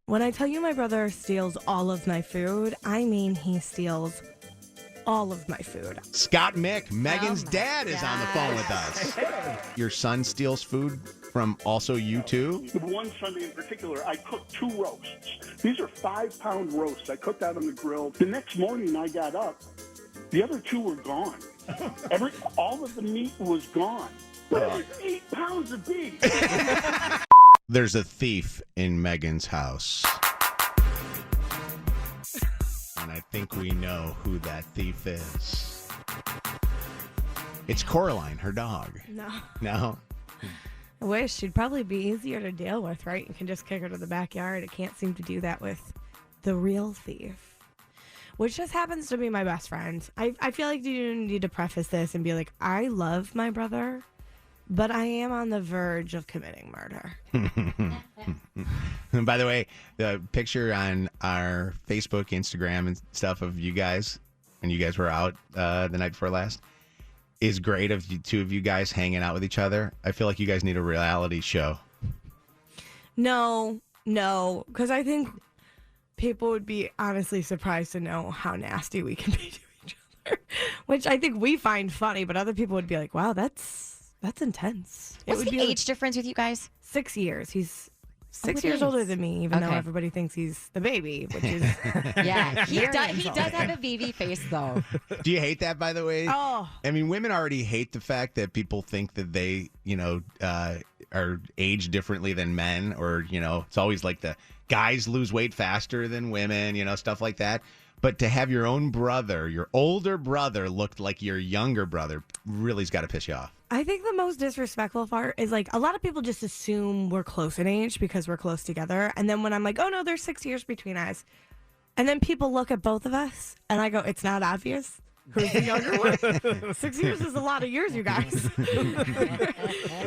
When I tell you my brother steals all of my food, I mean he steals all of my food. Scott Mick, Megan's dad, is on the phone with us. Your son steals food from also you too? One Sunday in particular, I cooked 2 roasts. These are 5-pound roasts. I cooked out on the grill. The next morning I got up. The other 2 were gone. All of the meat was gone. But it was 8 pounds of beef. There's a thief in Megan's house. And I think we know who that thief is. It's Coraline, her dog. No? I wish. She'd probably be easier to deal with, right? You can just kick her to the backyard. It can't seem to do that with the real thief, which just happens to be my best friend. I feel like you need to preface this and be like, I love my brother, but I am on the verge of committing murder. And by the way, the picture on our Facebook, Instagram, and stuff of you guys, when you guys were out the night before last, is great of you, 2 of you guys hanging out with each other. I feel like you guys need a reality show. No, because I think people would be honestly surprised to know how nasty we can be to each other, which I think we find funny, but other people would be like, wow, that's intense. What's the age difference with you guys? 6 years. He's 6 years older than me, even though everybody thinks he's the baby, which is yeah. He does have a baby face, though. Do you hate that, by the way? Oh, I mean, women already hate the fact that people think that they, are aged differently than men, or it's always like the guys lose weight faster than women, stuff like that. But to have your own brother, your older brother, look like your younger brother, really's got to piss you off. I think the most disrespectful part is like a lot of people just assume we're close in age because we're close together. And then when I'm like, oh no, there's 6 years between us. And then people look at both of us and I go, it's not obvious. Who's the younger one? 6 years is a lot of years, you guys.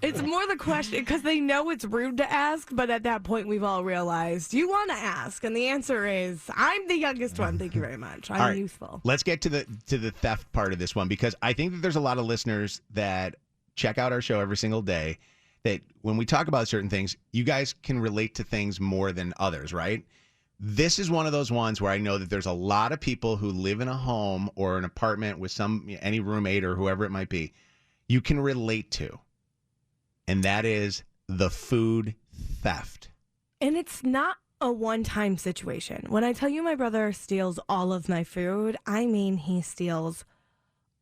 It's more the question because they know it's rude to ask, but at that point we've all realized you want to ask, and the answer is I'm the youngest one. Thank you very much. I'm youthful. Let's get to the theft part of this one, because I think that there's a lot of listeners that check out our show every single day that when we talk about certain things, you guys can relate to things more than others, right? This is one of those ones where I know that there's a lot of people who live in a home or an apartment with any roommate or whoever it might be, you can relate to. And that is the food theft. And it's not a one-time situation. When I tell you my brother steals all of my food, I mean he steals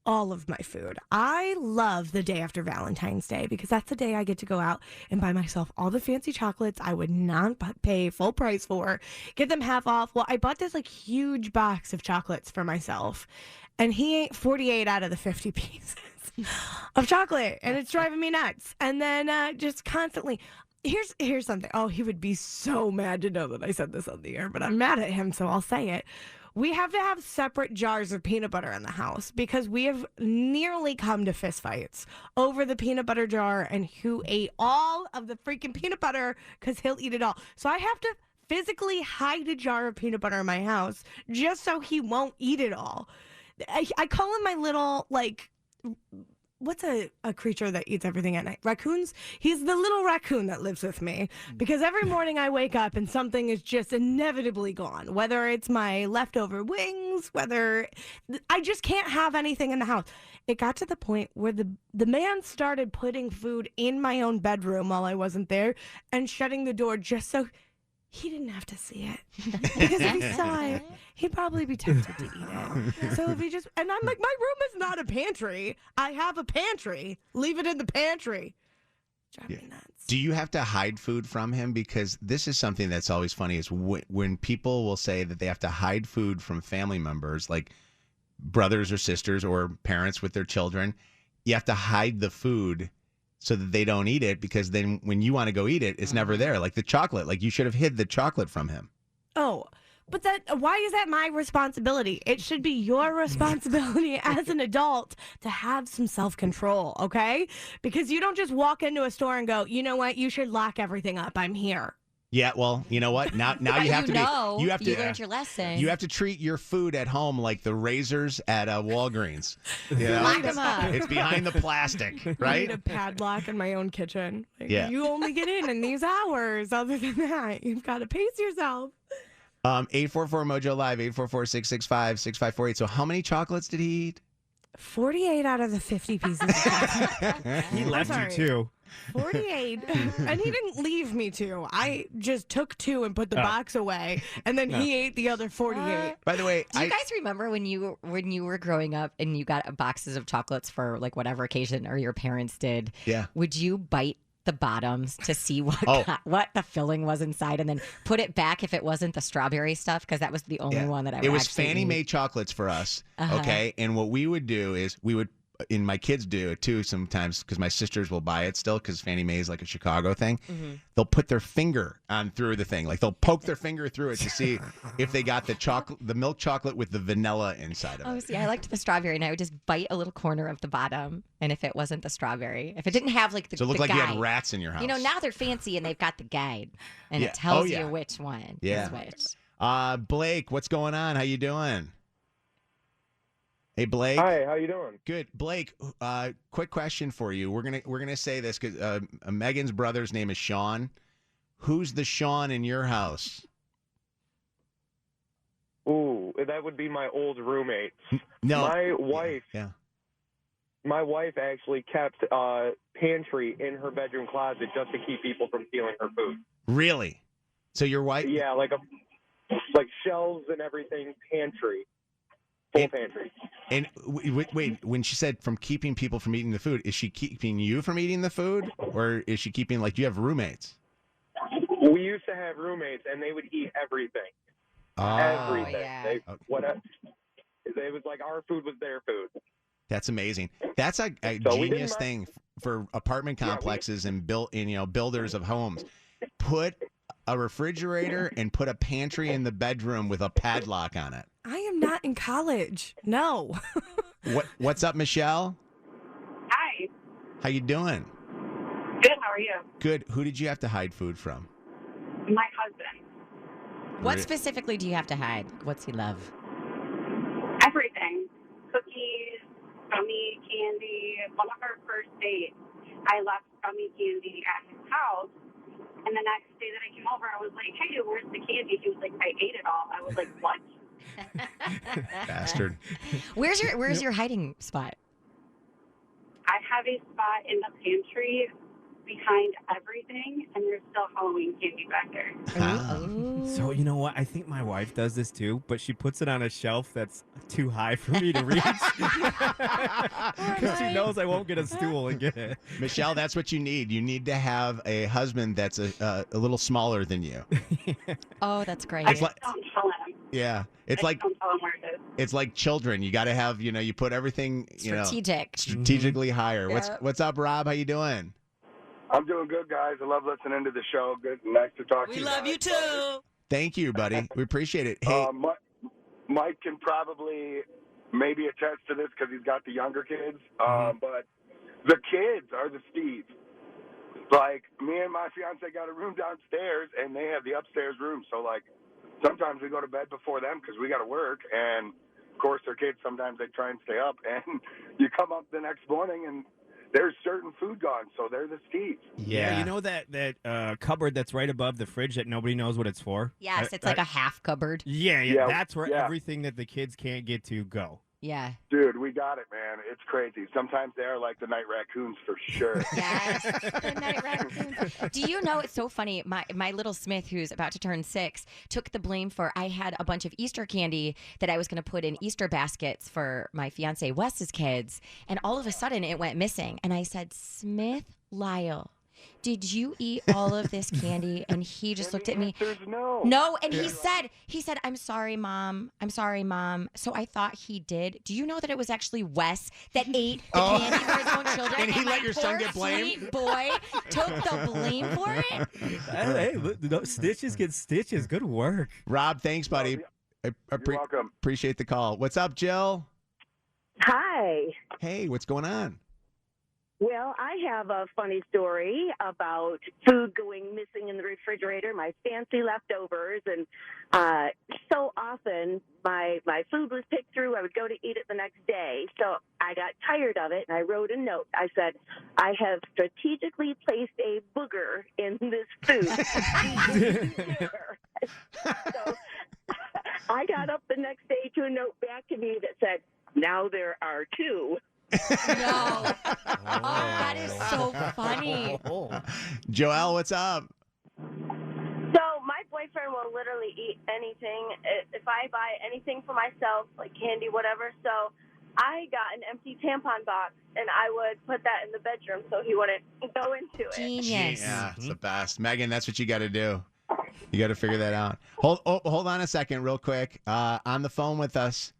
all of my food. I love the day after Valentine's Day because that's the day I get to go out and buy myself all the fancy chocolates I would not pay full price for, get them half off. Well, I bought this like huge box of chocolates for myself, and he ate 48 out of the 50 pieces of chocolate, and it's driving me nuts. And then just constantly, here's something. Oh, he would be so mad to know that I said this on the air, but I'm mad at him, so I'll say it. We have to have separate jars of peanut butter in the house because we have nearly come to fistfights over the peanut butter jar and who ate all of the freaking peanut butter because he'll eat it all. So I have to physically hide a jar of peanut butter in my house just so he won't eat it all. I call him my little, like, what's a creature that eats everything at night? Raccoons? He's the little raccoon that lives with me because every morning I wake up and something is just inevitably gone, whether it's my leftover wings, whether I just can't have anything in the house. It got to the point where the man started putting food in my own bedroom while I wasn't there and shutting the door just so he didn't have to see it. Because if he saw it, he'd probably be tempted to eat it. So if he just, and I'm like, my room is not a pantry. I have a pantry. Leave it in the pantry. Drive me nuts. Do you have to hide food from him? Because this is something that's always funny is when people will say that they have to hide food from family members, like brothers or sisters or parents with their children, you have to hide the food so that they don't eat it, because then when you want to go eat it, it's never there. Like the chocolate, like you should have hid the chocolate from him. Oh, but why is that my responsibility? It should be your responsibility as an adult to have some self-control, okay? Because you don't just walk into a store and go, you know what, you should lock everything up. I'm here. Yeah, well, you know what? Now you have to you learned your lesson. You have to treat your food at home like the razors at Walgreens. You know? Lock 'em up. It's behind the plastic, I right? need a padlock in my own kitchen. Like, Yeah. You only get in these hours. Other than that, you've got to pace yourself. 844 Mojo Live, 844-665-6548. So how many chocolates did he eat? 48 out of the 50 pieces of chocolate. He left you too. 48. And he didn't leave me to. I just took 2 and put the box away, and then he ate the other 48. By the way, Do you guys remember when you were growing up and you got boxes of chocolates for like whatever occasion, or your parents did? Yeah. Would you bite the bottoms to see what Oh. what the filling was inside, and then put it back if it wasn't the strawberry stuff? Because that was the only one that I. It was actually Fannie eat. Mae chocolates for us. Okay, and what we would do is and my kids do it too sometimes because my sisters will buy it still because Fannie Mae is like a Chicago thing. Mm-hmm. They'll put their finger on through the thing, like they'll poke their finger through it to see if they got the milk chocolate with the vanilla inside of Oh, it. see, I liked the strawberry, and I would just bite a little corner of the bottom. And if it wasn't the strovberry, if it didn't have like the So it looked the like you guide, had rats in your house. You know, now they're fancy and they've got the guide, and Yeah. it tells Oh, yeah. you which one Yeah. is which. Blake, what's going on? How you doing? Hey, Blake. Hi, how you doing? Good, Blake. Quick question for you. We're gonna say this because Megan's brother's name is Sean. Who's the Sean in your house? Ooh, that would be my old roommate. No, My wife. Yeah. My wife actually kept a pantry in her bedroom closet just to keep people from stealing her food. Really? So your wife? Yeah, like shelves and everything, pantry, full pantry. And wait, when she said from keeping people from eating the food, is she keeping you from eating the food, or is she keeping do you have roommates? We used to have roommates, and they would eat everything. Everything. yeah. It was like our food was their food. That's amazing. That's a So we genius didn't thing for apartment complexes and builders of homes. Put a refrigerator and put a pantry in the bedroom with a padlock on it. I am not in college. No. What's up, Michelle? Hi. How you doing? Good. How are you? Good. Who did you have to hide food from? My husband. What specifically do you have to hide? What's he love? Everything. Cookies, gummy candy. One of our first dates, I left gummy candy at his house. And the next day that I came over, I was like, hey, where's the candy? He was like, I ate it all. I was like, what? Bastard. Where's your hiding spot? I have a spot in the pantry behind everything, and there's still Halloween candy back there. So you know what? I think my wife does this too, but she puts it on a shelf that's too high for me to reach because she knows I won't get a stool and get it. Michelle, that's what you need. You need to have a husband that's a little smaller than you. Oh, that's great. I just don't tell him. Yeah. It's I like just don't tell him where it is. it's like children. You got to have, you put everything, Strategic. strategically higher. Yeah. What's up, Rob? How you doing? I'm doing good, guys. I love listening to the show. Good, nice to talk to you. We love you guys. too. Thank you, buddy. We appreciate it. Hey, Mike can probably maybe attest to this because he's got the younger kids. But the kids are the Steves. Like, me and my fiance got a room downstairs, and they have the upstairs room. So, sometimes we go to bed before them because we got to work. And, of course, their kids, sometimes they try and stay up. And you come up the next morning, and there's certain food gone, so they're the Steves. Yeah, you know that cupboard that's right above the fridge that nobody knows what it's for? Yes, it's like a half cupboard. Yeah, that's where everything that the kids can't get to go. Yeah. Dude, we got it, man. It's crazy. Sometimes they are like the night raccoons for sure. Yes, the night raccoons. Do you know, it's so funny, my little Smith, who's about to turn 6, took the blame for, I had a bunch of Easter candy that I was going to put in Easter baskets for my fiance Wes's kids, and all of a sudden it went missing. And I said, Smith Lyle, did you eat all of this candy? And he just looked at me. No. And he said, I'm sorry, Mom. So I thought he did. Do you know that it was actually Wes that ate the candy for his own children? And he let my your son poor get blamed? Sweet boy took the blame for it. Hey, look, stitches get stitches. Good work. Rob, thanks, buddy. You're welcome. Appreciate the call. What's up, Jill? Hi. Hey, what's going on? Well, I have a funny story about food going missing in the refrigerator, my fancy leftovers, and so often my food was picked through. I would go to eat it the next day, so I got tired of it, and I wrote a note. I said, I have strategically placed a booger in this food. So I got up the next day to a note back to me that said, now there are two. No. Oh, that is so funny. Joelle, what's up? So my boyfriend will literally eat anything. If I buy anything for myself, like candy, whatever. So I got an empty tampon box, and I would put that in the bedroom so he wouldn't go into it. Genius. Yeah, it's the best. Meaghan, that's what you got to do. You got to figure that out. Hold on a second real quick. On the phone with us,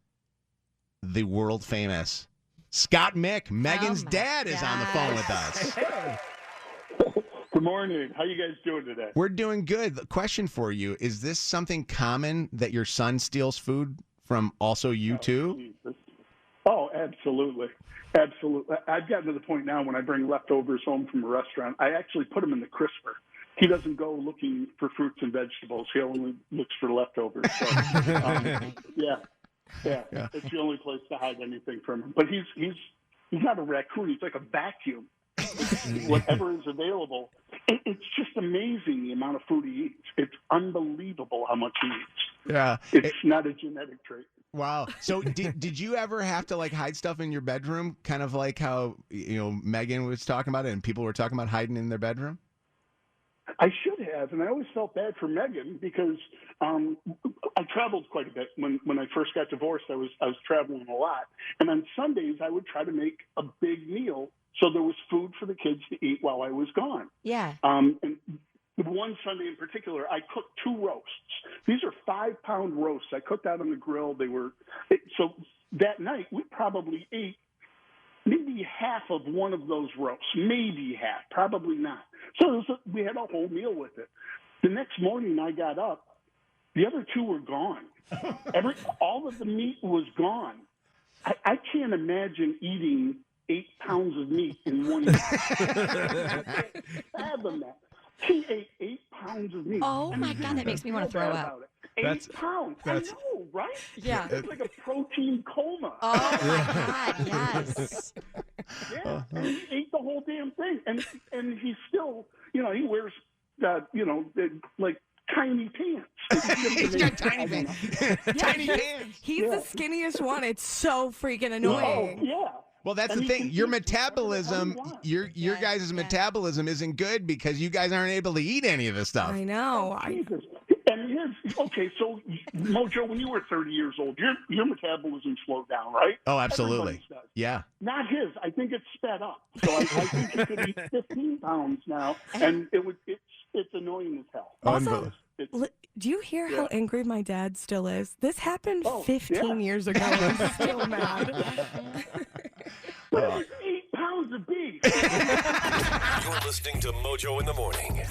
the world famous Scott Mick, Megan's dad, is on the phone with us. Good morning. How you guys doing today? We're doing good. The question for you, is this something common that your son steals food from also you too? Jesus. Oh, absolutely. Absolutely. I've gotten to the point now when I bring leftovers home from a restaurant, I actually put them in the crisper. He doesn't go looking for fruits and vegetables. He only looks for leftovers. So, yeah. It's the only place to hide anything from him. But he's not a raccoon. He's like a vacuum. Whatever is available. It's just amazing the amount of food he eats. It's unbelievable how much he eats. Yeah. It's not a genetic trait. Wow. So did you ever have to like hide stuff in your bedroom? Kind of like how, Meaghan was talking about it and people were talking about hiding in their bedroom? I should have, and I always felt bad for Meaghan because I traveled quite a bit. When I first got divorced, I was traveling a lot, and on Sundays I would try to make a big meal so there was food for the kids to eat while I was gone. Yeah. And one Sunday in particular, I cooked 2 roasts. These are 5-pound roasts. I cooked out on the grill. So that night we probably ate maybe half of one of those roasts, maybe half, probably not. So we had a whole meal with it. The next morning I got up, the other 2 were gone. All of the meat was gone. I can't imagine eating 8 pounds of meat in one day. I can't fathom that. He ate 8 pounds of meat. Oh my God, that makes me want to throw up. 8 pounds. I know, right? Yeah. It's like a protein coma. Oh my God, yes. Yeah, and he ate the whole damn thing, and he's still, he wears, like tiny pants. He's got tiny pants. Tiny pants. He's the skinniest one. It's so freaking annoying. Oh, yeah. Well, that's And the he thing. can Your eat metabolism, whatever he wants. your guys' metabolism isn't good because you guys aren't able to eat any of this stuff. I know. Jesus. And so Mojo, when you were 30 years old, your metabolism slowed down, right? Oh, absolutely. Everybody's does. Yeah. Not his. I think it's sped up. So I think he could eat 15 pounds now, and it's annoying as hell. Also, do you hear how angry my dad still is? This happened 15 years ago. I'm still mad. But it was 8 pounds of beef. You're listening to Mojo in the Morning.